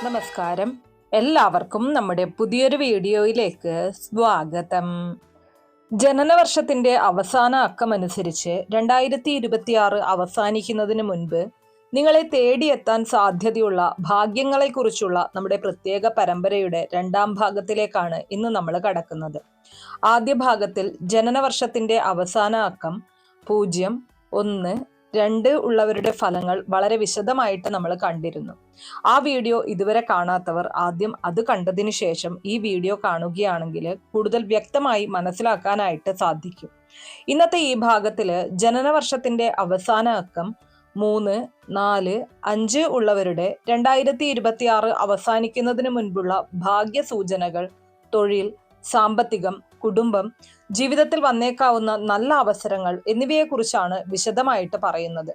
നമസ്കാരം. എല്ലാവർക്കും നമ്മുടെ പുതിയൊരു വീഡിയോയിലേക്ക് സ്വാഗതം. ജനനവർഷത്തിന്റെ അവസാന അക്കമനുസരിച്ച് 2026 അവസാനിക്കുന്നതിന് മുൻപ് നിങ്ങളെ തേടിയെത്താൻ സാധ്യതയുള്ള ഭാഗ്യങ്ങളെക്കുറിച്ചുള്ള നമ്മുടെ പ്രത്യേക പരമ്പരയുടെ 2ാം ഭാഗത്തിലേക്കാണ് ഇന്ന് നമ്മൾ കടക്കുന്നത്. ആദ്യ ഭാഗത്തിൽ ജനനവർഷത്തിന്റെ അവസാന അക്കം 0, 1, 2 ഉള്ളവരുടെ ഫലങ്ങൾ വളരെ വിശദമായിട്ട് നമ്മൾ കണ്ടിരുന്നു. ആ വീഡിയോ ഇതുവരെ കാണാത്തവർ ആദ്യം അത് കണ്ടതിന് ശേഷം ഈ വീഡിയോ കാണുകയാണെങ്കിൽ കൂടുതൽ വ്യക്തമായി മനസ്സിലാക്കാനായിട്ട് സാധിക്കും. ഇന്നത്തെ ഈ ഭാഗത്തിൽ ജനനവർഷത്തിന്റെ അവസാന അക്കം 3, 4, 5 ഉള്ളവരുടെ 2026 അവസാനിക്കുന്നതിന് മുൻപുള്ള ഭാഗ്യ സൂചനകൾ, തൊഴിൽ, സാമ്പത്തികം, കുടുംബം, ജീവിതത്തിൽ വന്നേക്കാവുന്ന നല്ല അവസരങ്ങൾ എന്നിവയെക്കുറിച്ചാണ് വിശദമായിട്ട് പറയുന്നത്.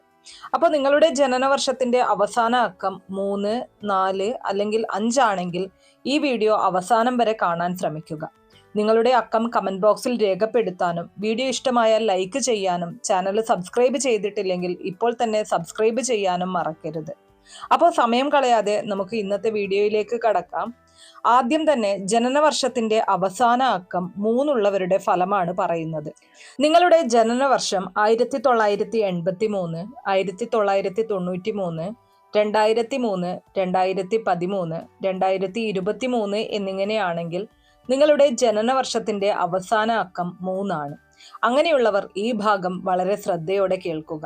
അപ്പോൾ നിങ്ങളുടെ ജനനവർഷത്തിന്റെ അവസാന അക്കം 3, 4 അല്ലെങ്കിൽ 5 ആണെങ്കിൽ ഈ വീഡിയോ അവസാനം വരെ കാണാൻ ശ്രമിക്കുക. നിങ്ങളുടെ അക്കം കമന്റ് ബോക്സിൽ രേഖപ്പെടുത്താനും വീഡിയോ ഇഷ്ടമായാൽ ലൈക്ക് ചെയ്യാനും ചാനൽ സബ്സ്ക്രൈബ് ചെയ്തിട്ടില്ലെങ്കിൽ ഇപ്പോൾ തന്നെ സബ്സ്ക്രൈബ് ചെയ്യാനും മറക്കരുത്. അപ്പോൾ സമയം കളയാതെ നമുക്ക് ഇന്നത്തെ വീഡിയോയിലേക്ക് കടക്കാം. ആദ്യം തന്നെ ജനനവർഷത്തിന്റെ അവസാന അക്കം 3 ഉള്ളവരുടെ ഫലമാണ് പറയുന്നത്. നിങ്ങളുടെ ജനനവർഷം 1983, 1993, 2003, 2013, 2023 എന്നിങ്ങനെയാണെങ്കിൽ നിങ്ങളുടെ ജനനവർഷത്തിന്റെ അവസാന അക്കം 3 ആണ്. അങ്ങനെയുള്ളവർ ഈ ഭാഗം വളരെ ശ്രദ്ധയോടെ കേൾക്കുക.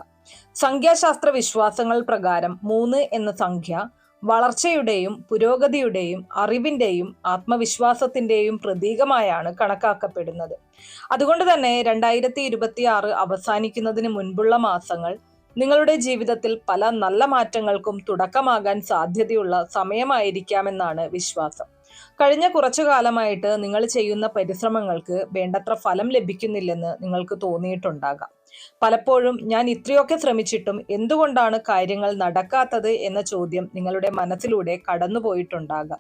സംഖ്യാശാസ്ത്ര വിശ്വാസങ്ങൾ പ്രകാരം 3 എന്ന സംഖ്യ വളർച്ചയുടെയും പുരോഗതിയുടെയും അറിവിന്റെയും ആത്മവിശ്വാസത്തിന്റെയും പ്രതീകമായാണ് കണക്കാക്കപ്പെടുന്നത്. അതുകൊണ്ട് തന്നെ 2026 അവസാനിക്കുന്നതിന് മുൻപുള്ള മാസങ്ങൾ നിങ്ങളുടെ ജീവിതത്തിൽ പല നല്ല മാറ്റങ്ങൾക്കും തുടക്കമാകാൻ സാധ്യതയുള്ള സമയമായിരിക്കാമെന്നാണ് വിശ്വാസം. കഴിഞ്ഞ കുറച്ചു കാലമായിട്ട് നിങ്ങൾ ചെയ്യുന്ന പരിശ്രമങ്ങൾക്ക് വേണ്ടത്ര ഫലം ലഭിക്കുന്നില്ലെന്ന് നിങ്ങൾക്ക് തോന്നിയിട്ടുണ്ടാകാം. പലപ്പോഴും ഞാൻ ഇത്രയൊക്കെ ശ്രമിച്ചിട്ടും എന്തുകൊണ്ടാണ് കാര്യങ്ങൾ നടക്കാത്തത് എന്ന ചോദ്യം നിങ്ങളുടെ മനസ്സിലൂടെ കടന്നുപോയിട്ടുണ്ടാകാം.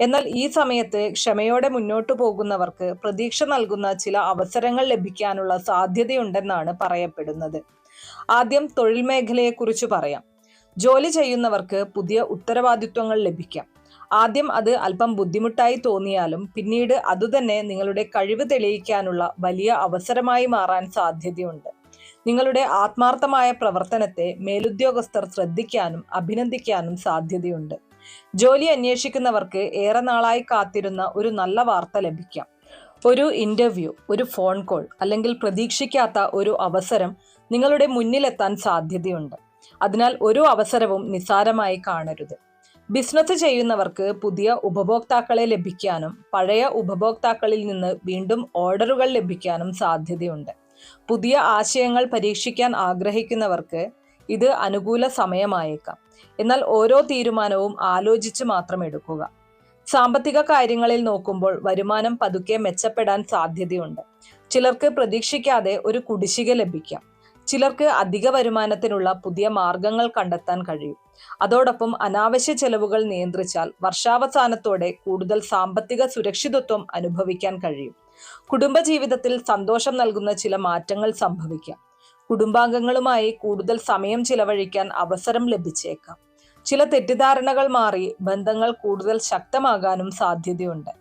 എന്നാൽ ഈ സമയത്ത് ക്ഷമയോടെ മുന്നോട്ടു പോകുന്നവർക്ക് പ്രതീക്ഷ നൽകുന്ന ചില അവസരങ്ങൾ ലഭിക്കാനുള്ള സാധ്യതയുണ്ടെന്നാണ് പറയപ്പെടുന്നത്. ആദ്യം തൊഴിൽ മേഖലയെക്കുറിച്ച് പറയാം. ജോലി ചെയ്യുന്നവർക്ക് പുതിയ ഉത്തരവാദിത്വങ്ങൾ ലഭിക്കാം. ആദ്യം അത് അല്പം ബുദ്ധിമുട്ടായി തോന്നിയാലും പിന്നീട് അതുതന്നെ നിങ്ങളുടെ കഴിവ് തെളിയിക്കാനുള്ള വലിയ അവസരമായി മാറാൻ സാധ്യതയുണ്ട്. നിങ്ങളുടെ ആത്മാർത്ഥമായ പ്രവർത്തനത്തെ മേലുദ്യോഗസ്ഥർ ശ്രദ്ധിക്കാനും അഭിനന്ദിക്കാനും സാധ്യതയുണ്ട്. ജോലി അന്വേഷിക്കുന്നവർക്ക് ഏറെ നാളായി കാത്തിരുന്ന ഒരു നല്ല വാർത്ത ലഭിക്കാം. ഒരു ഇന്റർവ്യൂ, ഒരു ഫോൺ കോൾ അല്ലെങ്കിൽ പ്രതീക്ഷിക്കാത്ത ഒരു അവസരം നിങ്ങളുടെ മുന്നിലെത്താൻ സാധ്യതയുണ്ട്. അതിനാൽ ഒരു അവസരവും നിസ്സാരമായി കാണരുത്. ബിസിനസ് ചെയ്യുന്നവർക്ക് പുതിയ ഉപഭോക്താക്കളെ ലഭിക്കാനും പഴയ ഉപഭോക്താക്കളിൽ നിന്ന് വീണ്ടും ഓർഡറുകൾ ലഭിക്കാനും സാധ്യതയുണ്ട്. പുതിയ ആശയങ്ങൾ പരീക്ഷിക്കാൻ ആഗ്രഹിക്കുന്നവർക്ക് ഇത് അനുകൂല സമയമായേക്കാം. എന്നാൽ ഓരോ തീരുമാനവും ആലോചിച്ച് മാത്രം എടുക്കുക. സാമ്പത്തിക കാര്യങ്ങളിൽ നോക്കുമ്പോൾ വരുമാനം പതുക്കെ മെച്ചപ്പെടാൻ സാധ്യതയുണ്ട്. ചിലർക്ക് പ്രതീക്ഷിക്കാതെ ഒരു കുടിശ്ശിക ലഭിക്കാം. ചിലർക്ക് അധിക വരുമാനത്തിനുള്ള പുതിയ മാർഗങ്ങൾ കണ്ടെത്താൻ കഴിയും. അതോടൊപ്പം അനാവശ്യ ചെലവുകൾ നിയന്ത്രിച്ചാൽ വർഷാവസാനത്തോടെ കൂടുതൽ സാമ്പത്തിക സുരക്ഷിതത്വം അനുഭവിക്കാൻ കഴിയും. കുടുംബജീവിതത്തിൽ സന്തോഷം നൽകുന്ന ചില മാറ്റങ്ങൾ സംഭവിക്കാം. കുടുംബാംഗങ്ങളുമായി കൂടുതൽ സമയം ചിലവഴിക്കാൻ അവസരം ലഭിച്ചേക്കാം. ചില തെറ്റിദ്ധാരണകൾ മാറി ബന്ധങ്ങൾ കൂടുതൽ ശക്തമാകാനും സാധ്യതയുണ്ട്.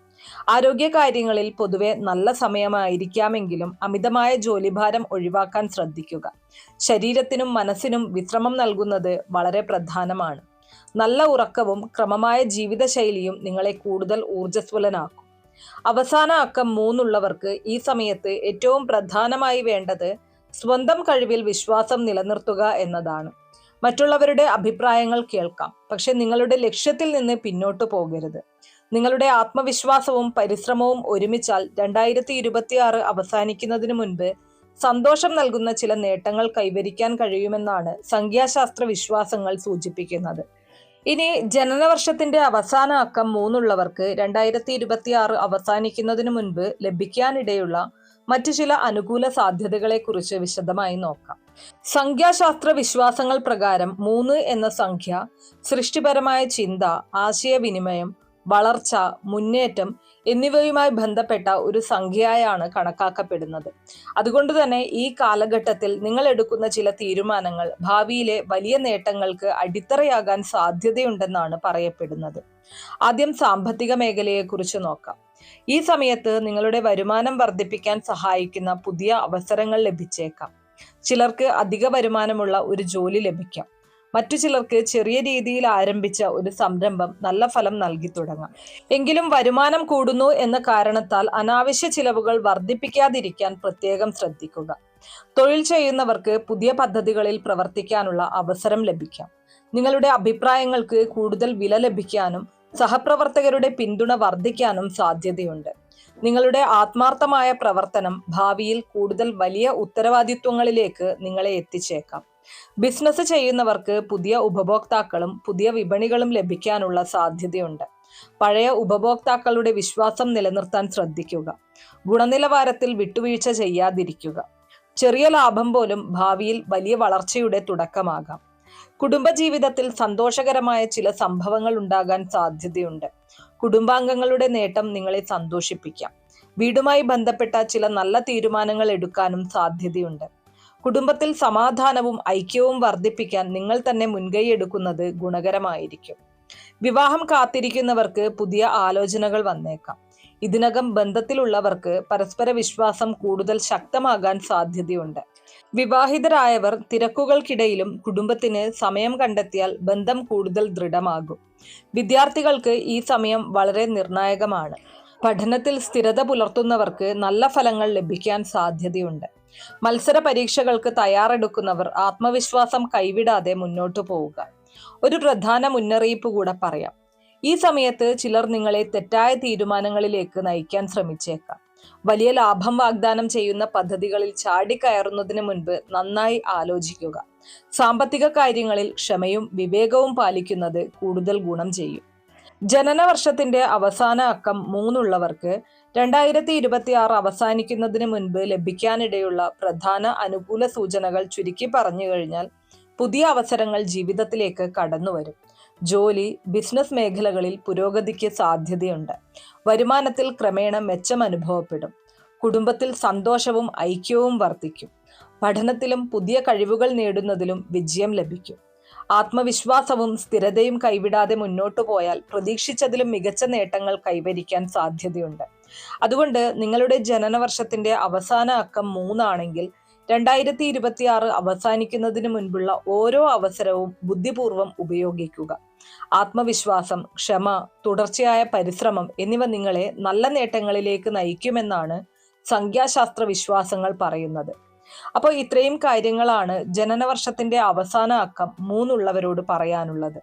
ആരോഗ്യകാര്യങ്ങളിൽ പൊതുവെ നല്ല സമയമായിരിക്കാമെങ്കിലും അമിതമായ ജോലിഭാരം ഒഴിവാക്കാൻ ശ്രദ്ധിക്കുക. ശരീരത്തിനും മനസ്സിനും വിശ്രമം നൽകുന്നത് വളരെ പ്രധാനമാണ്. നല്ല ഉറക്കവും ക്രമമായ ജീവിതശൈലിയും നിങ്ങളെ കൂടുതൽ ഊർജ്ജസ്വലനാക്കും. അവസാന അക്കം 3 ഉള്ളവർക്ക് ഈ സമയത്ത് ഏറ്റവും പ്രധാനമായി വേണ്ടത് സ്വന്തം കഴിവിൽ വിശ്വാസം നിലനിർത്തുക എന്നതാണ്. മറ്റുള്ളവരുടെ അഭിപ്രായങ്ങൾ കേൾക്കാം, പക്ഷെ നിങ്ങളുടെ ലക്ഷ്യത്തിൽ നിന്ന് പിന്നോട്ടു പോകരുത്. നിങ്ങളുടെ ആത്മവിശ്വാസവും പരിശ്രമവും ഒരുമിച്ചാൽ 2026 അവസാനിക്കുന്നതിന് മുൻപ് സന്തോഷം നൽകുന്ന ചില നേട്ടങ്ങൾ കൈവരിക്കാൻ കഴിയുമെന്നാണ് സംഖ്യാശാസ്ത്ര വിശ്വാസങ്ങൾ സൂചിപ്പിക്കുന്നത്. ഇനി ജനനവർഷത്തിന്റെ അവസാന അക്കം 3 ഉള്ളവർക്ക് 2026 അവസാനിക്കുന്നതിന് മുൻപ് ലഭിക്കാനിടയുള്ള മറ്റു ചില അനുകൂല സാധ്യതകളെക്കുറിച്ച് വിശദമായി നോക്കാം. സംഖ്യാശാസ്ത്ര വിശ്വാസങ്ങൾ പ്രകാരം 3 എന്ന സംഖ്യ സൃഷ്ടിപരമായ ചിന്ത, ആശയവിനിമയം, വളർച്ച, മുന്നേറ്റം എന്നിവയുമായി ബന്ധപ്പെട്ട ഒരു സംഖ്യയായാണ് കണക്കാക്കപ്പെടുന്നത്. അതുകൊണ്ട് തന്നെ ഈ കാലഘട്ടത്തിൽ നിങ്ങൾ എടുക്കുന്ന ചില തീരുമാനങ്ങൾ ഭാവിയിലെ വലിയ നേട്ടങ്ങൾക്ക് അടിത്തറയാകാൻ സാധ്യതയുണ്ടെന്നാണ് പറയപ്പെടുന്നത്. ആദ്യം സാമ്പത്തിക മേഖലയെക്കുറിച്ച് നോക്കാം. ഈ സമയത്ത് നിങ്ങളുടെ വരുമാനം വർദ്ധിപ്പിക്കാൻ സഹായിക്കുന്ന പുതിയ അവസരങ്ങൾ ലഭിച്ചേക്കാം. ചിലർക്ക് അധിക വരുമാനമുള്ള ഒരു ജോലി ലഭിക്കാം. മറ്റു ചിലർക്ക് ചെറിയ രീതിയിൽ ആരംഭിച്ച ഒരു സംരംഭം നല്ല ഫലം നൽകി തുടങ്ങാം. എങ്കിലും വരുമാനം കൂടുന്നു എന്ന കാരണത്താൽ അനാവശ്യ ചിലവുകൾ വർദ്ധിപ്പിക്കാതിരിക്കാൻ പ്രത്യേകം ശ്രദ്ധിക്കുക. തൊഴിൽ ചെയ്യുന്നവർക്ക് പുതിയ പദ്ധതികളിൽ പ്രവർത്തിക്കാനുള്ള അവസരം ലഭിക്കാം. നിങ്ങളുടെ അഭിപ്രായങ്ങൾക്ക് കൂടുതൽ വില ലഭിക്കാനും സഹപ്രവർത്തകരുടെ പിന്തുണ വർദ്ധിക്കാനും സാധ്യതയുണ്ട്. നിങ്ങളുടെ ആത്മാർത്ഥമായ പ്രവർത്തനം ഭാവിയിൽ കൂടുതൽ വലിയ ഉത്തരവാദിത്വങ്ങളിലേക്ക് നിങ്ങളെ എത്തിച്ചേക്കാം. ബിസിനസ് ചെയ്യുന്നവർക്ക് പുതിയ ഉപഭോക്താക്കളും പുതിയ വിപണികളും ലഭിക്കാനുള്ള സാധ്യതയുണ്ട്. പഴയ ഉപഭോക്താക്കളുടെ വിശ്വാസം നിലനിർത്താൻ ശ്രദ്ധിക്കുക. ഗുണനിലവാരത്തിൽ വിട്ടുവീഴ്ച ചെയ്യാതിരിക്കുക. ചെറിയ ലാഭം പോലും ഭാവിയിൽ വലിയ വളർച്ചയുടെ തുടക്കമാകാം. കുടുംബജീവിതത്തിൽ സന്തോഷകരമായ ചില സംഭവങ്ങൾ ഉണ്ടാകാൻ സാധ്യതയുണ്ട്. കുടുംബാംഗങ്ങളുടെ നേട്ടം നിങ്ങളെ സന്തോഷിപ്പിക്കാം. വീടുമായി ബന്ധപ്പെട്ട ചില നല്ല തീരുമാനങ്ങൾ എടുക്കാനും സാധ്യതയുണ്ട്. കുടുംബത്തിൽ സമാധാനവും ഐക്യവും വർദ്ധിപ്പിക്കാൻ നിങ്ങൾ തന്നെ മുൻകൈ എടുക്കുന്നത് ഗുണകരമായിരിക്കും. വിവാഹം കാത്തിരിക്കുന്നവർക്ക് പുതിയ ആലോചനകൾ വന്നേക്കാം. ഇതിനകം ബന്ധത്തിലുള്ളവർക്ക് പരസ്പര വിശ്വാസം കൂടുതൽ ശക്തമാകാൻ സാധ്യതയുണ്ട്. വിവാഹിതരായവർ തിരക്കുകൾക്കിടയിലും കുടുംബത്തിന് സമയം കണ്ടെത്തിയാൽ ബന്ധം കൂടുതൽ ദൃഢമാകും. വിദ്യാർത്ഥികൾക്ക് ഈ സമയം വളരെ നിർണായകമാണ്. പഠനത്തിൽ സ്ഥിരത പുലർത്തുന്നവർക്ക് നല്ല ഫലങ്ങൾ ലഭിക്കാൻ സാധ്യതയുണ്ട്. മത്സര പരീക്ഷകൾക്ക് തയ്യാറെടുക്കുന്നവർ ആത്മവിശ്വാസം കൈവിടാതെ മുന്നോട്ടു പോവുക. ഒരു പ്രധാന മുന്നറിയിപ്പ് കൂടെ പറയാം. ഈ സമയത്ത് ചിലർ നിങ്ങളെ തെറ്റായ തീരുമാനങ്ങളിലേക്ക് നയിക്കാൻ ശ്രമിച്ചേക്കാം. വലിയ ലാഭം വാഗ്ദാനം ചെയ്യുന്ന പദ്ധതികളിൽ ചാടിക്കയറുന്നതിന് മുൻപ് നന്നായി ആലോചിക്കുക. സാമ്പത്തിക കാര്യങ്ങളിൽ ക്ഷമയും വിവേകവും പാലിക്കുന്നത് കൂടുതൽ ഗുണം ചെയ്യും. ജനനവർഷത്തിന്റെ അവസാന അക്കം 3 ഉള്ളവർക്ക് 2026 അവസാനിക്കുന്നതിന് മുൻപ് ലഭിക്കാനിടയുള്ള പ്രധാന അനുകൂല സൂചനകൾ ചുരുക്കി പറഞ്ഞു കഴിഞ്ഞാൽ പുതിയ അവസരങ്ങൾ ജീവിതത്തിലേക്ക് കടന്നുവരും. ജോലി, ബിസിനസ് മേഖലകളിൽ പുരോഗതിക്ക് സാധ്യതയുണ്ട്. വരുമാനത്തിൽ ക്രമേണ മെച്ചം അനുഭവപ്പെടും. കുടുംബത്തിൽ സന്തോഷവും ഐക്യവും വർദ്ധിക്കും. പഠനത്തിലും പുതിയ കഴിവുകൾ നേടുന്നതിലും വിജയം ലഭിക്കും. ആത്മവിശ്വാസവും സ്ഥിരതയും കൈവിടാതെ മുന്നോട്ടു പോയാൽ പ്രതീക്ഷിച്ചതിലും മികച്ച നേട്ടങ്ങൾ കൈവരിക്കാൻ സാധ്യതയുണ്ട്. അതുകൊണ്ട് നിങ്ങളുടെ ജനനവർഷത്തിന്റെ അവസാന അക്കം 3 ആണെങ്കിൽ 2026 അവസാനിക്കുന്നതിന് മുൻപുള്ള ഓരോ അവസരവും ബുദ്ധിപൂർവം ഉപയോഗിക്കുക. ആത്മവിശ്വാസം, ക്ഷമ, തുടർച്ചയായ പരിശ്രമം എന്നിവ നിങ്ങളെ നല്ല നേട്ടങ്ങളിലേക്ക് നയിക്കുമെന്നാണ് സംഖ്യാശാസ്ത്ര വിശ്വാസങ്ങൾ പറയുന്നത്. അപ്പോൾ ഇത്രയും കാര്യങ്ങളാണ് ജനനവർഷത്തിന്റെ അവസാന അക്കം 3 ഉള്ളവരോട് പറയാനുള്ളത്.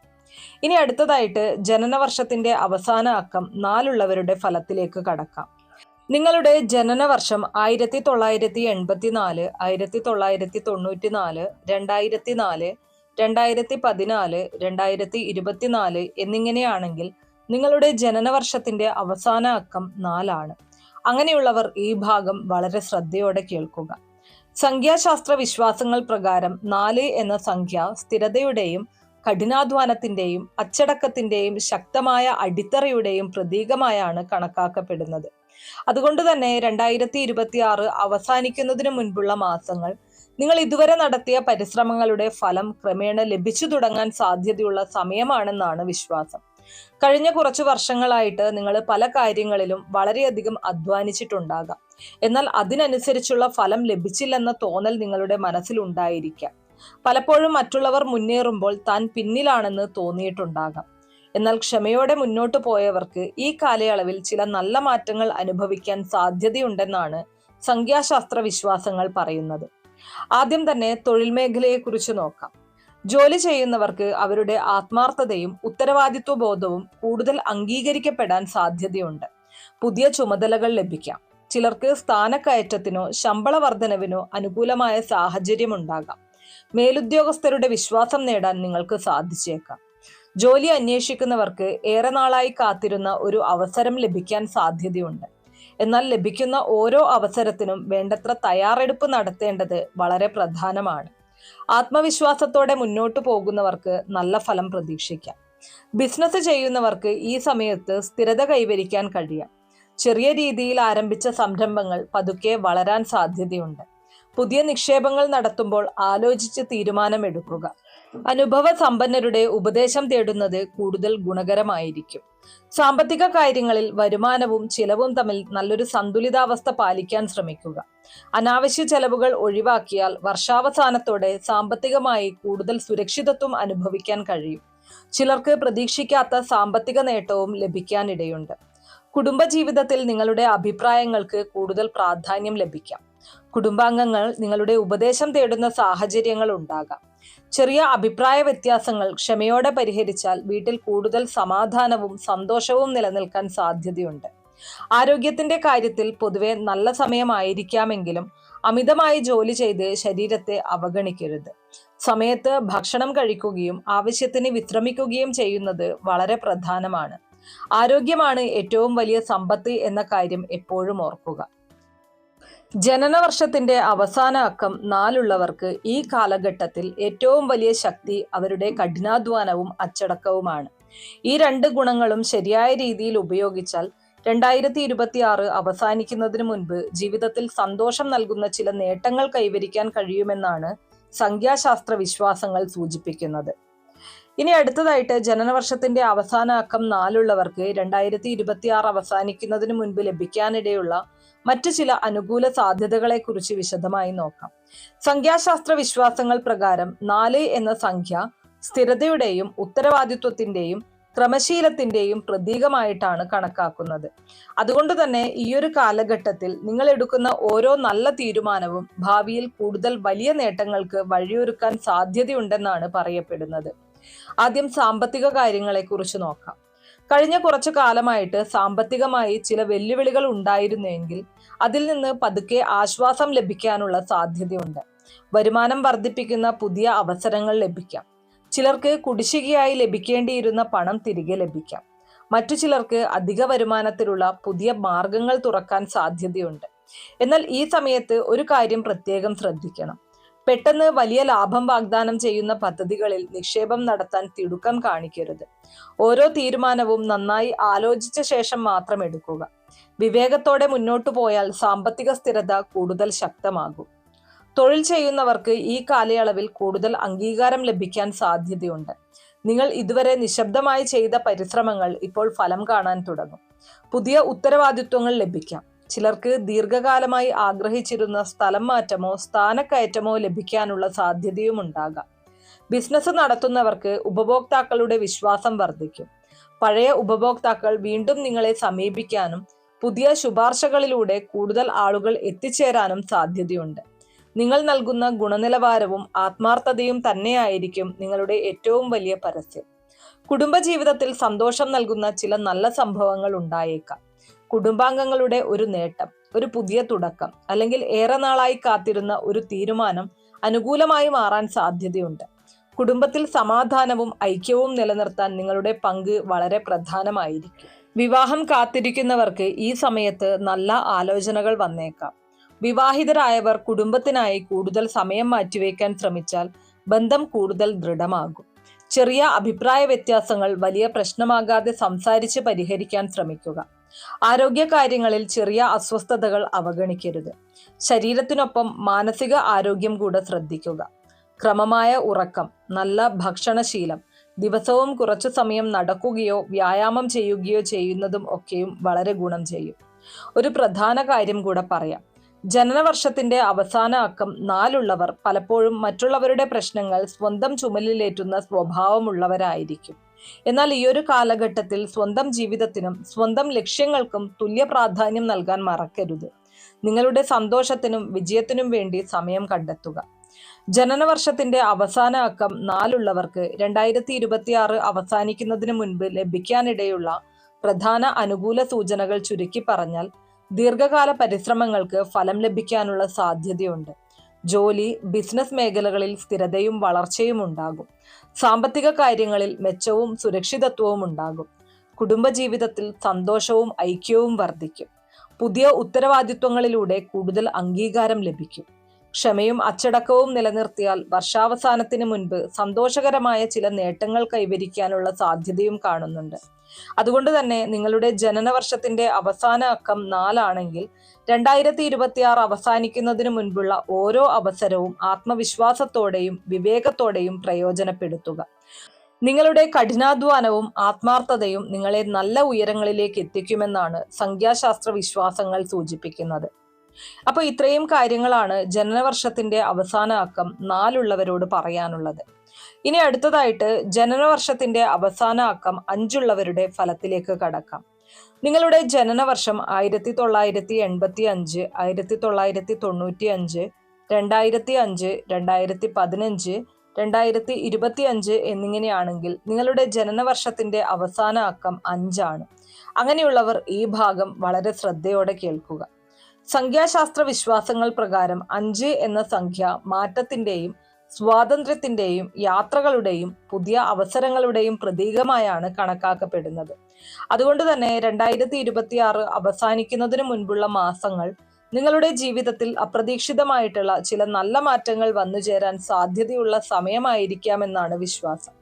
ഇനി അടുത്തതായിട്ട് ജനനവർഷത്തിന്റെ അവസാന അക്കം 4 ഉള്ളവരുടെ ഫലത്തിലേക്ക് കടക്കാം. നിങ്ങളുടെ ജനനവർഷം 1984, 1994, 2004, 2014, 2024 എന്നിങ്ങനെയാണെങ്കിൽ നിങ്ങളുടെ ജനനവർഷത്തിന്റെ അവസാന അക്കം 4 ആണ്. അങ്ങനെയുള്ളവർ ഈ ഭാഗം വളരെ ശ്രദ്ധയോടെ കേൾക്കുക. സംഖ്യാശാസ്ത്ര വിശ്വാസങ്ങൾ പ്രകാരം 4 എന്ന സംഖ്യ സ്ഥിരതയുടെയും കഠിനാധ്വാനത്തിന്റെയും അച്ചടക്കത്തിന്റെയും ശക്തമായ അടിത്തറയുടെയും പ്രതീകമായാണ് കണക്കാക്കപ്പെടുന്നത്. അതുകൊണ്ട് തന്നെ 2026 അവസാനിക്കുന്നതിന് മുൻപുള്ള മാസങ്ങൾ നിങ്ങൾ ഇതുവരെ നടത്തിയ പരിശ്രമങ്ങളുടെ ഫലം ക്രമേണ ലഭിച്ചു തുടങ്ങാൻ സാധ്യതയുള്ള സമയമാണെന്നാണ് വിശ്വാസം. കഴിഞ്ഞ കുറച്ചു വർഷങ്ങളായിട്ട് നിങ്ങൾ പല കാര്യങ്ങളിലും വളരെയധികം അധ്വാനിച്ചിട്ടുണ്ടാകാം. എന്നാൽ അതിനനുസരിച്ചുള്ള ഫലം ലഭിച്ചില്ലെന്ന തോന്നൽ നിങ്ങളുടെ മനസ്സിലുണ്ടായിരിക്കാം. പലപ്പോഴും മറ്റുള്ളവർ മുന്നേറുമ്പോൾ താൻ പിന്നിലാണെന്ന് തോന്നിയിട്ടുണ്ടാകാം. എന്നാൽ ക്ഷമയോടെ മുന്നോട്ടു പോയവർക്ക് ഈ കാലയളവിൽ ചില നല്ല മാറ്റങ്ങൾ അനുഭവിക്കാൻ സാധ്യതയുണ്ടെന്നാണ് സംഖ്യാശാസ്ത്ര വിശ്വാസങ്ങൾ പറയുന്നത്. ആദ്യം തന്നെ തൊഴിൽ മേഖലയെക്കുറിച്ച് നോക്കാം. ജോലി ചെയ്യുന്നവർക്ക് അവരുടെ ആത്മാർത്ഥതയും ഉത്തരവാദിത്വ ബോധവും കൂടുതൽ അംഗീകരിക്കപ്പെടാൻ സാധ്യതയുണ്ട്. പുതിയ ചുമതലകൾ ലഭിക്കാം. ചിലർക്ക് സ്ഥാനക്കയറ്റത്തിനോ ശമ്പള വർധനവിനോ അനുകൂലമായ സാഹചര്യമുണ്ടാകാം. മേലുദ്യോഗസ്ഥരുടെ വിശ്വാസം നേടാൻ നിങ്ങൾക്ക് സാധിച്ചേക്കാം. ജോലി അന്വേഷിക്കുന്നവർക്ക് ഏറെ നാളായി കാത്തിരുന്ന ഒരു അവസരം ലഭിക്കാൻ സാധ്യതയുണ്ട്. എന്നാൽ ലഭിക്കുന്ന ഓരോ അവസരത്തിനും വേണ്ടത്ര തയ്യാറെടുപ്പ് നടത്തേണ്ടത് വളരെ പ്രധാനമാണ്. ആത്മവിശ്വാസത്തോടെ മുന്നോട്ടു പോകുന്നവർക്ക് നല്ല ഫലം പ്രതീക്ഷിക്കാം. ബിസിനസ് ചെയ്യുന്നവർക്ക് ഈ സമയത്ത് സ്ഥിരത കൈവരിക്കാൻ കഴിയാം. ചെറിയ രീതിയിൽ ആരംഭിച്ച സംരംഭങ്ങൾ പതുക്കെ വളരാൻ സാധ്യതയുണ്ട്. പുതിയ നിക്ഷേപങ്ങൾ നടത്തുമ്പോൾ ആലോചിച്ച് തീരുമാനമെടുക്കുക. അനുഭവ സമ്പന്നരുടെ ഉപദേശം തേടുന്നത് കൂടുതൽ ഗുണകരമായിരിക്കും. സാമ്പത്തിക കാര്യങ്ങളിൽ വരുമാനവും ചിലവും തമ്മിൽ നല്ലൊരു സന്തുലിതാവസ്ഥ പാലിക്കാൻ ശ്രമിക്കുക. അനാവശ്യ ചെലവുകൾ ഒഴിവാക്കിയാൽ വർഷാവസാനത്തോടെ സാമ്പത്തികമായി കൂടുതൽ സുരക്ഷിതത്വം അനുഭവിക്കാൻ കഴിയും. ചിലർക്ക് പ്രതീക്ഷിക്കാത്ത സാമ്പത്തിക നേട്ടവും ലഭിക്കാനിടയുണ്ട്. കുടുംബജീവിതത്തിൽ നിങ്ങളുടെ അഭിപ്രായങ്ങൾക്ക് കൂടുതൽ പ്രാധാന്യം ലഭിക്കാം. കുടുംബാംഗങ്ങൾ നിങ്ങളുടെ ഉപദേശം തേടുന്ന സാഹചര്യങ്ങൾ ഉണ്ടാകാം. ചെറിയ അഭിപ്രായ വ്യത്യാസങ്ങൾ ക്ഷമയോടെ പരിഹരിച്ചാൽ വീട്ടിൽ കൂടുതൽ സമാധാനവും സന്തോഷവും നിലനിൽക്കാൻ സാധ്യതയുണ്ട്. ആരോഗ്യത്തിന്റെ കാര്യത്തിൽ പൊതുവെ നല്ല സമയമായിരിക്കാമെങ്കിലും അമിതമായി ജോലി ചെയ്ത് ശരീരത്തെ അവഗണിക്കരുത്. സമയത്ത് ഭക്ഷണം കഴിക്കുകയും ആവശ്യത്തിന് വിശ്രമിക്കുകയും ചെയ്യുന്നത് വളരെ പ്രധാനമാണ്. ആരോഗ്യമാണ് ഏറ്റവും വലിയ സമ്പത്ത് എന്ന കാര്യം എപ്പോഴും ഓർക്കുക. ജനനവർഷത്തിന്റെ അവസാന അക്കം 4 ഈ കാലഘട്ടത്തിൽ ഏറ്റവും വലിയ ശക്തി അവരുടെ കഠിനാധ്വാനവും അച്ചടക്കവുമാണ്. ഈ 2 ഗുണങ്ങളും ശരിയായ രീതിയിൽ ഉപയോഗിച്ചാൽ 2026 അവസാനിക്കുന്നതിന് മുൻപ് ജീവിതത്തിൽ സന്തോഷം നൽകുന്ന ചില നേട്ടങ്ങൾ കൈവരിക്കാൻ കഴിയുമെന്നാണ് സംഖ്യാശാസ്ത്ര വിശ്വാസങ്ങൾ സൂചിപ്പിക്കുന്നത്. ഇനി അടുത്തതായിട്ട് ജനനവർഷത്തിന്റെ അവസാന അക്കം 4 2026 അവസാനിക്കുന്നതിന് മുൻപ് ലഭിക്കാനിടയുള്ള മറ്റു ചില അനുകൂല സാധ്യതകളെക്കുറിച്ച് വിശദമായി നോക്കാം. സംഖ്യാശാസ്ത്ര വിശ്വാസങ്ങൾ പ്രകാരം 4 എന്ന സംഖ്യ സ്ഥിരതയുടെയും ഉത്തരവാദിത്വത്തിന്റെയും ക്രമശീലത്തിന്റെയും പ്രതീകമായിട്ടാണ് കണക്കാക്കുന്നത്. അതുകൊണ്ട് തന്നെ ഈയൊരു കാലഘട്ടത്തിൽ നിങ്ങൾ എടുക്കുന്ന ഓരോ നല്ല തീരുമാനവും ഭാവിയിൽ കൂടുതൽ വലിയ നേട്ടങ്ങൾക്ക് വഴിയൊരുക്കാൻ സാധ്യതയുണ്ടെന്നാണ് പറയപ്പെടുന്നത്. ആദ്യം സാമ്പത്തിക കാര്യങ്ങളെക്കുറിച്ച് നോക്കാം. കഴിഞ്ഞ കുറച്ചു കാലമായിട്ട് സാമ്പത്തികമായി ചില വെല്ലുവിളികൾ ഉണ്ടായിരുന്നെങ്കിൽ അതിൽ നിന്ന് പതുക്കെ ആശ്വാസം ലഭിക്കാനുള്ള സാധ്യതയുണ്ട്. വരുമാനം വർദ്ധിപ്പിക്കുന്ന പുതിയ അവസരങ്ങൾ ലഭിക്കാം. ചിലർക്ക് കുടിശ്ശികയായി ലഭിക്കേണ്ടിയിരുന്ന പണം തിരികെ ലഭിക്കാം. മറ്റു ചിലർക്ക് അധിക വരുമാനത്തിലുള്ള പുതിയ മാർഗങ്ങൾ തുറക്കാൻ സാധ്യതയുണ്ട്. എന്നാൽ ഈ സമയത്ത് ഒരു കാര്യം പ്രത്യേകം ശ്രദ്ധിക്കണം. പെട്ടെന്ന് വലിയ ലാഭം വാഗ്ദാനം ചെയ്യുന്ന പദ്ധതികളിൽ നിക്ഷേപം നടത്താൻ തിടുക്കം കാണിക്കരുത്. ഓരോ തീരുമാനവും നന്നായി ആലോചിച്ച ശേഷം മാത്രം എടുക്കുക. വിവേകത്തോടെ മുന്നോട്ടു പോയാൽ സാമ്പത്തിക സ്ഥിരത കൂടുതൽ ശക്തമാകും. തൊഴിൽ ചെയ്യുന്നവർക്ക് ഈ കാലയളവിൽ കൂടുതൽ അംഗീകാരം ലഭിക്കാൻ സാധ്യതയുണ്ട്. നിങ്ങൾ ഇതുവരെ നിശബ്ദമായി ചെയ്ത പരിശ്രമങ്ങൾ ഇപ്പോൾ ഫലം കാണാൻ തുടങ്ങും. പുതിയ ഉത്തരവാദിത്വങ്ങൾ ലഭിക്കാം. ചിലർക്ക് ദീർഘകാലമായി ആഗ്രഹിച്ചിരുന്ന സ്ഥലം മാറ്റമോ സ്ഥാനക്കയറ്റമോ ലഭിക്കാനുള്ള സാധ്യതയും ഉണ്ടാകാം. ബിസിനസ് നടത്തുന്നവർക്ക് ഉപഭോക്താക്കളുടെ വിശ്വാസം വർദ്ധിക്കും. പഴയ ഉപഭോക്താക്കൾ വീണ്ടും നിങ്ങളെ സമീപിക്കാനും പുതിയ ശുപാർശകളിലൂടെ കൂടുതൽ ആളുകൾ എത്തിച്ചേരാനും സാധ്യതയുണ്ട്. നിങ്ങൾ നൽകുന്ന ഗുണനിലവാരവും ആത്മാർത്ഥതയും തന്നെയായിരിക്കും നിങ്ങളുടെ ഏറ്റവും വലിയ പരസ്യം. കുടുംബജീവിതത്തിൽ സന്തോഷം നൽകുന്ന ചില നല്ല സംഭവങ്ങൾ ഉണ്ടായേക്കാം. കുടുംബാംഗങ്ങളുടെ ഒരു നേട്ടം, ഒരു പുതിയ തുടക്കം, അല്ലെങ്കിൽ ഏറെ നാളായി കാത്തിരുന്ന ഒരു തീരുമാനം അനുകൂലമായി മാറാൻ സാധ്യതയുണ്ട്. കുടുംബത്തിൽ സമാധാനവും ഐക്യവും നിലനിർത്താൻ നിങ്ങളുടെ പങ്ക് വളരെ പ്രധാനമായിരിക്കും. വിവാഹം കാത്തിരിക്കുന്നവർക്ക് ഈ സമയത്ത് നല്ല ആലോചനകൾ വന്നേക്കാം. വിവാഹിതരായവർ കുടുംബത്തിനായി കൂടുതൽ സമയം മാറ്റിവെക്കാൻ ശ്രമിച്ചാൽ ബന്ധം കൂടുതൽ ദൃഢമാകും. ചെറിയ അഭിപ്രായ വ്യത്യാസങ്ങൾ വലിയ പ്രശ്നമാകാതെ സംസാരിച്ച് പരിഹരിക്കാൻ ശ്രമിക്കുക. ആരോഗ്യകാര്യങ്ങളിൽ ചെറിയ അസ്വസ്ഥതകൾ അവഗണിക്കരുത്. ശരീരത്തിനൊപ്പം മാനസിക ആരോഗ്യം കൂടെ ശ്രദ്ധിക്കുക. ക്രമമായ ഉറക്കം, നല്ല ഭക്ഷണശീലം, ദിവസവും കുറച്ചു സമയം നടക്കുകയോ വ്യായാമം ചെയ്യുകയോ ചെയ്യുന്നതും ഒക്കെയും വളരെ ഗുണം ചെയ്യും. ഒരു പ്രധാന കാര്യം കൂടെ പറയാം. ജനനവർഷത്തിന്റെ അവസാന അക്കം 4 പലപ്പോഴും മറ്റുള്ളവരുടെ പ്രശ്നങ്ങൾ സ്വന്തം ചുമലിലേറ്റുന്ന സ്വഭാവമുള്ളവരായിരിക്കും. എന്നാൽ ഈയൊരു കാലഘട്ടത്തിൽ സ്വന്തം ജീവിതത്തിനും സ്വന്തം ലക്ഷ്യങ്ങൾക്കും തുല്യ പ്രാധാന്യം നൽകാൻ മറക്കരുത്. നിങ്ങളുടെ സന്തോഷത്തിനും വിജയത്തിനും വേണ്ടി സമയം കണ്ടെത്തുക. ജനനവർഷത്തിന്റെ അവസാന അക്കം 4 2026 അവസാനിക്കുന്നതിന് മുൻപ് ലഭിക്കാനിടയുള്ള പ്രധാന അനുകൂല സൂചനകൾ ചുരുക്കി പറഞ്ഞാൽ, ദീർഘകാല പരിശ്രമങ്ങൾക്ക് ഫലം ലഭിക്കാനുള്ള സാധ്യതയുണ്ട്. ജോലി, ബിസിനസ് മേഖലകളിൽ സ്ഥിരതയും വളർച്ചയും ഉണ്ടാകും. സാമ്പത്തിക കാര്യങ്ങളിൽ മെച്ചവും സുരക്ഷിതത്വവും ഉണ്ടാകും. കുടുംബജീവിതത്തിൽ സന്തോഷവും ഐക്യവും വർദ്ധിക്കും. പുതിയ ഉത്തരവാദിത്വങ്ങളിലൂടെ കൂടുതൽ അംഗീകാരം ലഭിക്കും. ക്ഷമയും അച്ചടക്കവും നിലനിർത്തിയാൽ വർഷാവസാനത്തിന് മുൻപ് സന്തോഷകരമായ ചില നേട്ടങ്ങൾ കൈവരിക്കാനുള്ള സാധ്യതയും കാണുന്നുണ്ട്. അതുകൊണ്ട് തന്നെ നിങ്ങളുടെ ജനനവർഷത്തിന്റെ അവസാന അക്കം 4 ആണെങ്കിൽ 2026 അവസാനിക്കുന്നതിന് മുൻപുള്ള ഓരോ അവസരവും ആത്മവിശ്വാസത്തോടെയും വിവേകത്തോടെയും പ്രയോജനപ്പെടുത്തുക. നിങ്ങളുടെ കഠിനാധ്വാനവും ആത്മാർത്ഥതയും നിങ്ങളെ നല്ല ഉയരങ്ങളിലേക്ക് എത്തിക്കുമെന്നാണ് സംഖ്യാശാസ്ത്ര വിശ്വാസങ്ങൾ സൂചിപ്പിക്കുന്നത്. അപ്പോൾ ഇത്രയും കാര്യങ്ങളാണ് ജനനവർഷത്തിന്റെ അവസാന അക്കം 4 ഉള്ളവരോട് പറയാനുള്ളത്. ഇനി അടുത്തതായിട്ട് ജനനവർഷത്തിന്റെ അവസാന അക്കം 5 ഉള്ളവരുടെ ഫലത്തിലേക്ക് കടക്കാം. നിങ്ങളുടെ ജനനവർഷം 1985, 1995, 2005, 2015, 2025 എന്നിങ്ങനെയാണെങ്കിൽ നിങ്ങളുടെ ജനനവർഷത്തിന്റെ അവസാന അക്കം 5 ആണ്. അങ്ങനെയുള്ളവർ ഈ ഭാഗം വളരെ ശ്രദ്ധയോടെ കേൾക്കുക. സംഖ്യാശാസ്ത്ര വിശ്വാസങ്ങൾ പ്രകാരം 5 എന്ന സംഖ്യ മാറ്റത്തിന്റെയും സ്വാതന്ത്ര്യത്തിന്റെയും യാത്രകളുടെയും പുതിയ അവസരങ്ങളുടെയും പ്രതീകമായാണ് കണക്കാക്കപ്പെടുന്നത്. അതുകൊണ്ട് തന്നെ 2026 അവസാനിക്കുന്നതിന് മുൻപുള്ള മാസങ്ങൾ നിങ്ങളുടെ ജീവിതത്തിൽ അപ്രതീക്ഷിതമായിട്ടുള്ള ചില നല്ല മാറ്റങ്ങൾ വന്നുചേരാൻ സാധ്യതയുള്ള സമയമായിരിക്കാമെന്നാണ് വിശ്വാസം.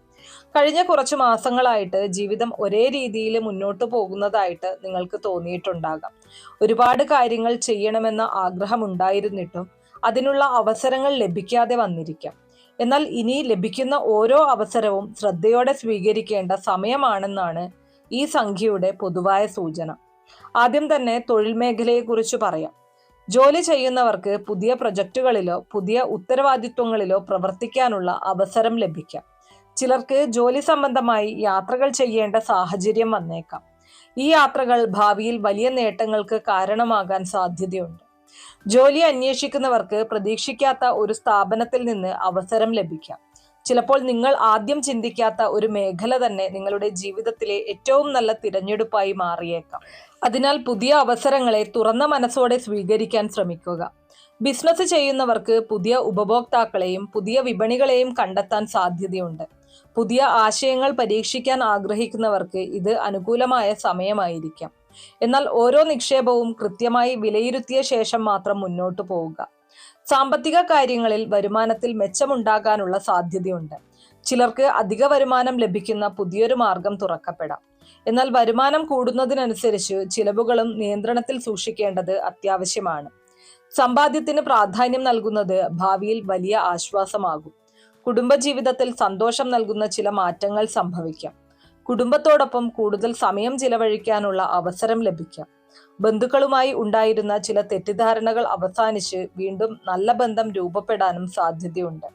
കഴിഞ്ഞ കുറച്ച് മാസങ്ങളായിട്ട് ജീവിതം ഒരേ രീതിയിൽ മുന്നോട്ട് പോകുന്നതായിട്ട് നിങ്ങൾക്ക് തോന്നിയിട്ടുണ്ടാകാം. ഒരുപാട് കാര്യങ്ങൾ ചെയ്യണമെന്ന ആഗ്രഹമുണ്ടായിരുന്നിട്ടും അതിനുള്ള അവസരങ്ങൾ ലഭിക്കാതെ വന്നിരിക്കാം. എന്നാൽ ഇനി ലഭിക്കുന്ന ഓരോ അവസരവും ശ്രദ്ധയോടെ സ്വീകരിക്കേണ്ട സമയമാണെന്നാണ് ഈ സംഖ്യയുടെ പൊതുവായ സൂചന. ആദ്യം തന്നെ തൊഴിൽ മേഖലയെക്കുറിച്ച് പറയാം. ജോലി ചെയ്യുന്നവർക്ക് പുതിയ പ്രൊജക്റ്റുകളിലോ പുതിയ ഉത്തരവാദിത്വങ്ങളിലോ പ്രവർത്തിക്കാനുള്ള അവസരം ലഭിക്കാം. ചിലർക്ക് ജോലി സംബന്ധമായി യാത്രകൾ ചെയ്യേണ്ട സാഹചര്യം വന്നേക്കാം. ഈ യാത്രകൾ ഭാവിയിൽ വലിയ നേട്ടങ്ങൾക്ക് കാരണമാകാൻ സാധ്യതയുണ്ട്. ജോലി അന്വേഷിക്കുന്നവർക്ക് പ്രതീക്ഷിക്കാത്ത ഒരു സ്ഥാപനത്തിൽ നിന്ന് അവസരം ലഭിക്കാം. ചിലപ്പോൾ നിങ്ങൾ ആദ്യം ചിന്തിക്കാത്ത ഒരു മേഖല തന്നെ നിങ്ങളുടെ ജീവിതത്തിലെ ഏറ്റവും നല്ല തിരഞ്ഞെടുപ്പായി മാറിയേക്കാം. അതിനാൽ പുതിയ അവസരങ്ങളെ തുറന്ന മനസ്സോടെ സ്വീകരിക്കാൻ ശ്രമിക്കുക. ബിസിനസ് ചെയ്യുന്നവർക്ക് പുതിയ ഉപഭോക്താക്കളെയും പുതിയ വിപണികളെയും കണ്ടെത്താൻ സാധ്യതയുണ്ട്. പുതിയ ആശയങ്ങൾ പരീക്ഷിക്കാൻ ആഗ്രഹിക്കുന്നവർക്ക് ഇത് അനുകൂലമായ സമയമായിരിക്കാം. എന്നാൽ ഓരോ നിക്ഷേപവും കൃത്യമായി വിലയിരുത്തിയ ശേഷം മാത്രം മുന്നോട്ട് പോവുക. സാമ്പത്തിക കാര്യങ്ങളിൽ വരുമാനത്തിൽ മെച്ചമുണ്ടാകാനുള്ള സാധ്യതയുണ്ട്. ചിലർക്ക് അധിക വരുമാനം ലഭിക്കുന്ന പുതിയൊരു മാർഗം തുറക്കപ്പെടാം. എന്നാൽ വരുമാനം കൂടുന്നതിനനുസരിച്ച് ചിലവുകളും നിയന്ത്രണത്തിൽ സൂക്ഷിക്കേണ്ടത് അത്യാവശ്യമാണ്. സമ്പാദ്യത്തിന് പ്രാധാന്യം നൽകുന്നത് ഭാവിയിൽ വലിയ ആശ്വാസമാകും. കുടുംബജീവിതത്തിൽ സന്തോഷം നൽകുന്ന ചില മാറ്റങ്ങൾ സംഭവിക്കാം. കുടുംബത്തോടൊപ്പം കൂടുതൽ സമയം ചിലവഴിക്കാനുള്ള അവസരം ലഭിക്കാം. ബന്ധുക്കളുമായി ഉണ്ടായിരുന്ന ചില തെറ്റിദ്ധാരണകൾ അവസാനിച്ച് വീണ്ടും നല്ല ബന്ധം രൂപപ്പെടാനും സാധ്യതയുണ്ട്.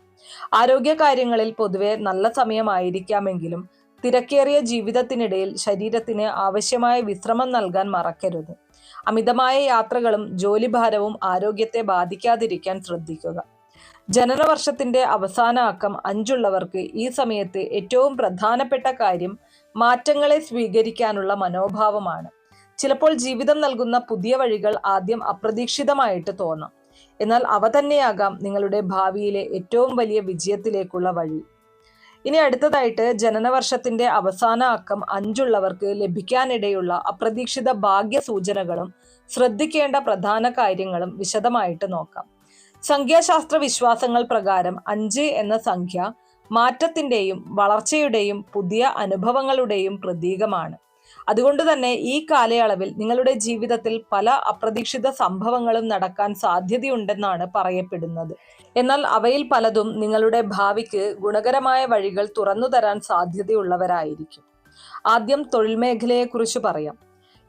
ആരോഗ്യകാര്യങ്ങളിൽ പൊതുവെ നല്ല സമയമായിരിക്കാമെങ്കിലും തിരക്കേറിയ ജീവിതത്തിനിടയിൽ ശരീരത്തിന് ആവശ്യമായ വിശ്രമം നൽകാൻ മറക്കരുത്. അമിതമായ യാത്രകളും ജോലിഭാരവും ആരോഗ്യത്തെ ബാധിക്കാതിരിക്കാൻ ശ്രദ്ധിക്കുക. ജനനവർഷത്തിന്റെ അവസാന അക്കം 5 ഉള്ളവർക്ക് ഈ സമയത്ത് ഏറ്റവും പ്രധാനപ്പെട്ട കാര്യം മാറ്റങ്ങളെ സ്വീകരിക്കാനുള്ള മനോഭാവമാണ്. ചിലപ്പോൾ ജീവിതം നൽകുന്ന പുതിയ വഴികൾ ആദ്യം അപ്രതീക്ഷിതമായിട്ട് തോന്നാം. എന്നാൽ അവ തന്നെയാകാം നിങ്ങളുടെ ഭാവിയിലെ ഏറ്റവും വലിയ വിജയത്തിലേക്കുള്ള വഴി. ഇനി അടുത്തതായിട്ട് ജനനവർഷത്തിന്റെ അവസാന അക്കം 5 ഉള്ളവർക്ക് ലഭിക്കാനിടയുള്ള അപ്രതീക്ഷിത ഭാഗ്യ സൂചനകളും ശ്രദ്ധിക്കേണ്ട പ്രധാന കാര്യങ്ങളും വിശദമായിട്ട് നോക്കാം. സംഖ്യാശാസ്ത്ര വിശ്വാസങ്ങൾ പ്രകാരം 5 എന്ന സംഖ്യ മാറ്റത്തിന്റെയും വളർച്ചയുടെയും പുതിയ അനുഭവങ്ങളുടെയും പ്രതീകമാണ്. അതുകൊണ്ട് തന്നെ ഈ കാലയളവിൽ നിങ്ങളുടെ ജീവിതത്തിൽ പല അപ്രതീക്ഷിത സംഭവങ്ങളും നടക്കാൻ സാധ്യതയുണ്ടെന്നാണ് പറയപ്പെടുന്നത്. എന്നാൽ അവയിൽ പലതും നിങ്ങളുടെ ഭാവിക്ക് ഗുണകരമായ വഴികൾ തുറന്നു തരാൻ സാധ്യതയുള്ളവരായിരിക്കും. ആദ്യം തൊഴിൽ മേഖലയെക്കുറിച്ച് പറയാം.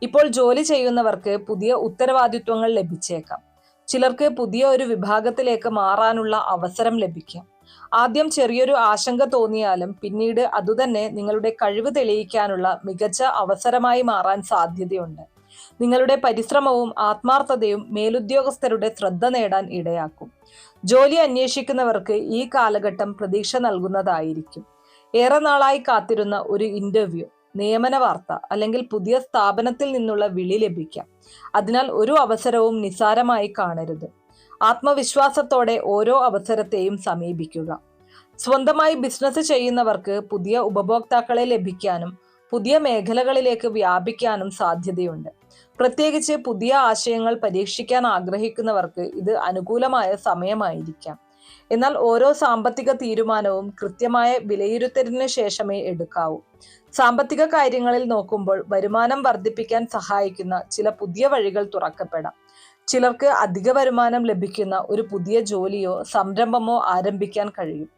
ഇപ്പോൾ ജോലി ചെയ്യുന്നവർക്ക് പുതിയ ഉത്തരവാദിത്വങ്ങൾ ലഭിച്ചേക്കാം. ചിലർക്ക് പുതിയ ഒരു വിഭാഗത്തിലേക്ക് മാറാനുള്ള അവസരം ലഭിക്കാം. ആദ്യം ചെറിയൊരു ആശങ്ക തോന്നിയാലും പിന്നീട് അതുതന്നെ നിങ്ങളുടെ കഴിവ് തെളിയിക്കാനുള്ള മികച്ച അവസരമായി മാറാൻ സാധ്യതയുണ്ട്. നിങ്ങളുടെ പരിശ്രമവും ആത്മാർത്ഥതയും മേലുദ്യോഗസ്ഥരുടെ ശ്രദ്ധ നേടാൻ ഇടയാക്കും. ജോലി അന്വേഷിക്കുന്നവർക്ക് ഈ കാലഘട്ടം പ്രതീക്ഷ നൽകുന്നതായിരിക്കും. ഏറെ നാളായി കാത്തിരുന്ന ഒരു ഇന്റർവ്യൂ, നിയമന വാർത്ത അല്ലെങ്കിൽ പുതിയ സ്ഥാപനത്തിൽ നിന്നുള്ള വിളി ലഭിക്കാം. അതിനാൽ ഒരു അവസരവും നിസ്സാരമായി കാണരുത്. ആത്മവിശ്വാസത്തോടെ ഓരോ അവസരത്തെയും സമീപിക്കുക. സ്വന്തമായി ബിസിനസ് ചെയ്യുന്നവർക്ക് പുതിയ ഉപഭോക്താക്കളെ ലഭിക്കാനും പുതിയ മേഖലകളിലേക്ക് വ്യാപിക്കാനും സാധ്യതയുണ്ട്. പ്രത്യേകിച്ച് പുതിയ ആശയങ്ങൾ പരീക്ഷിക്കാൻ ആഗ്രഹിക്കുന്നവർക്ക് ഇത് അനുകൂലമായ സമയമായിരിക്കാം. എന്നാൽ ഓരോ സാമ്പത്തിക തീരുമാനവും കൃത്യമായ വിലയിരുത്തലിന് ശേഷമേ എടുക്കാവൂ. സാമ്പത്തിക കാര്യങ്ങളിൽ നോക്കുമ്പോൾ വരുമാനം വർദ്ധിപ്പിക്കാൻ സഹായിക്കുന്ന ചില പുതിയ വഴികൾ തുറക്കപ്പെടാം. ചിലർക്ക് അധിക വരുമാനം ലഭിക്കുന്ന ഒരു പുതിയ ജോലിയോ സംരംഭമോ ആരംഭിക്കാൻ കഴിയും.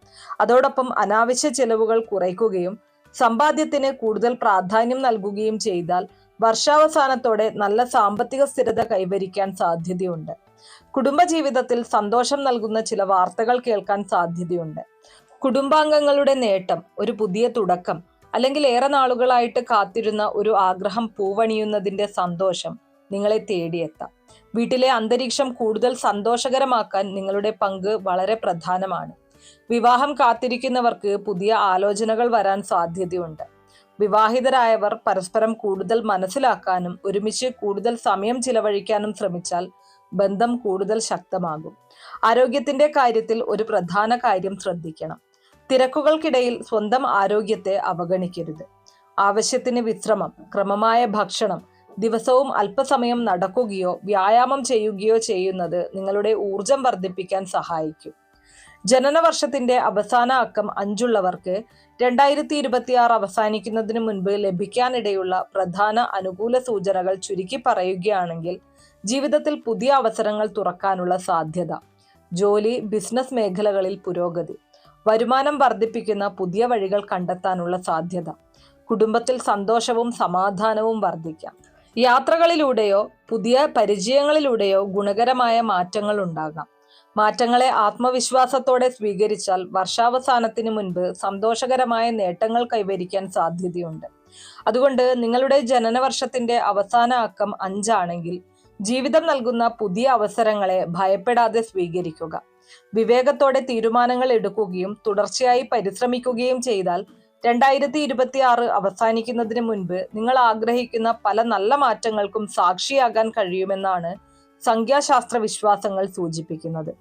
അതോടൊപ്പം അനാവശ്യ ചെലവുകൾ കുറയ്ക്കുകയും സമ്പാദ്യത്തിന് കൂടുതൽ പ്രാധാന്യം നൽകുകയും ചെയ്താൽ വർഷാവസാനത്തോടെ നല്ല സാമ്പത്തിക സ്ഥിരത കൈവരിക്കാൻ സാധ്യതയുണ്ട്. കുടുംബജീവിതത്തിൽ സന്തോഷം നൽകുന്ന ചില വാർത്തകൾ കേൾക്കാൻ സാധ്യതയുണ്ട്. കുടുംബാംഗങ്ങളുടെ നേട്ടം, ഒരു പുതിയ തുടക്കം, അല്ലെങ്കിൽ ഏറെ നാളുകളായിട്ട് കാത്തിരുന്ന ഒരു ആഗ്രഹം പൂവണിയുന്നതിന്റെ സന്തോഷം നിങ്ങളെ തേടിയെത്താം. വീട്ടിലെ അന്തരീക്ഷം കൂടുതൽ സന്തോഷകരമാക്കാൻ നിങ്ങളുടെ പങ്ക് വളരെ പ്രധാനമാണ്. വിവാഹം കാത്തിരിക്കുന്നവർക്ക് പുതിയ ആലോചനകൾ വരാൻ സാധ്യതയുണ്ട്. വിവാഹിതരായവർ പരസ്പരം കൂടുതൽ മനസ്സിലാക്കാനും ഒരുമിച്ച് കൂടുതൽ സമയം ചിലവഴിക്കാനും ശ്രമിച്ചാൽ ബന്ധം കൂടുതൽ ശക്തമാകും. ആരോഗ്യത്തിന്റെ കാര്യത്തിൽ ഒരു പ്രധാന കാര്യം ശ്രദ്ധിക്കണം. തിരക്കുകൾക്കിടയിൽ സ്വന്തം ആരോഗ്യത്തെ അവഗണിക്കരുത്. ആവശ്യത്തിന് വിശ്രമം, ക്രമമായ ഭക്ഷണം, ദിവസവും അല്പസമയം നടക്കുകയോ വ്യായാമം ചെയ്യുകയോ ചെയ്യുന്നത് നിങ്ങളുടെ ഊർജം വർദ്ധിപ്പിക്കാൻ സഹായിക്കും. ജനനവർഷത്തിന്റെ അവസാന അക്കം 5 2026 അവസാനിക്കുന്നതിന് മുൻപ് ലഭിക്കാനിടയുള്ള പ്രധാന അനുകൂല സൂചനകൾ ചുരുക്കി പറയുകയാണെങ്കിൽ, ജീവിതത്തിൽ പുതിയ അവസരങ്ങൾ തുറക്കാനുള്ള സാധ്യത, ജോലി, ബിസിനസ് മേഖലകളിൽ പുരോഗതി, വരുമാനം വർദ്ധിപ്പിക്കുന്ന പുതിയ വഴികൾ കണ്ടെത്താനുള്ള സാധ്യത, കുടുംബത്തിൽ സന്തോഷവും സമാധാനവും വർദ്ധിക്കാം. യാത്രകളിലൂടെയോ പുതിയ പരിചയങ്ങളിലൂടെയോ ഗുണകരമായ മാറ്റങ്ങൾ ഉണ്ടാകാം. മാറ്റങ്ങളെ ആത്മവിശ്വാസത്തോടെ സ്വീകരിച്ചാൽ വർഷാവസാനത്തിന് മുൻപ് സന്തോഷകരമായ നേട്ടങ്ങൾ കൈവരിക്കാൻ സാധ്യതയുണ്ട്. അതുകൊണ്ട് നിങ്ങളുടെ ജനനവർഷത്തിന്റെ അവസാന അക്കം 5 ആണെങ്കിൽ ജീവിതം നൽകുന്ന പുതിയ അവസരങ്ങളെ ഭയപ്പെടാതെ സ്വീകരിക്കുക. വിവേകത്തോടെ തീരുമാനങ്ങൾ എടുക്കുകയും തുടർച്ചയായി പരിശ്രമിക്കുകയും ചെയ്താൽ 2026 അവസാനിക്കുന്നതിന് മുൻപ് നിങ്ങൾ ആഗ്രഹിക്കുന്ന പല നല്ല മാറ്റങ്ങൾക്കും സാക്ഷിയാകാൻ കഴിയുമെന്നാണ് സംഖ്യാശാസ്ത്ര വിശ്വാസങ്ങൾ സൂചിപ്പിക്കുന്നത്.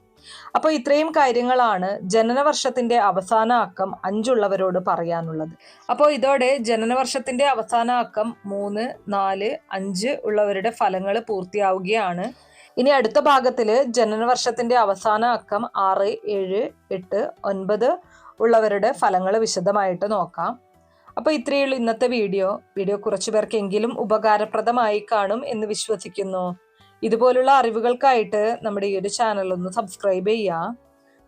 അപ്പോൾ ഇത്രയും കാര്യങ്ങളാണ് ജനനവർഷത്തിന്റെ അവസാന അക്കം 5 പറയാനുള്ളത്. അപ്പോൾ ഇതോടെ ജനനവർഷത്തിന്റെ അവസാന അക്കം 3, 4, 5 ഉള്ളവരുടെ ഫലങ്ങൾ പൂർത്തിയാവുകയാണ്. ഇനി അടുത്ത ഭാഗത്തില് ജനനവർഷത്തിന്റെ അവസാന അക്കം 6, 7, 8, 9 ഉള്ളവരുടെ ഫലങ്ങൾ വിശദമായിട്ട് നോക്കാം. അപ്പോൾ ഇത്രയുള്ള ഇന്നത്തെ വീഡിയോ കുറച്ചു പേർക്കെങ്കിലും ഉപകാരപ്രദമായി കാണും എന്ന് വിശ്വസിക്കുന്നു. ഇതുപോലുള്ള അറിവുകൾക്കായിട്ട് നമ്മുടെ ഈ ഒരു ചാനൽ ഒന്ന് സബ്സ്ക്രൈബ് ചെയ്യുക.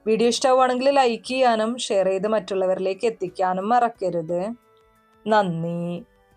വീഡിയോ ഇഷ്ടമാണെങ്കിൽ ലൈക്ക് ചെയ്യാനും ഷെയർ ചെയ്ത് മറ്റുള്ളവരിലേക്ക് എത്തിക്കാനും മറക്കരുത്. നന്ദി.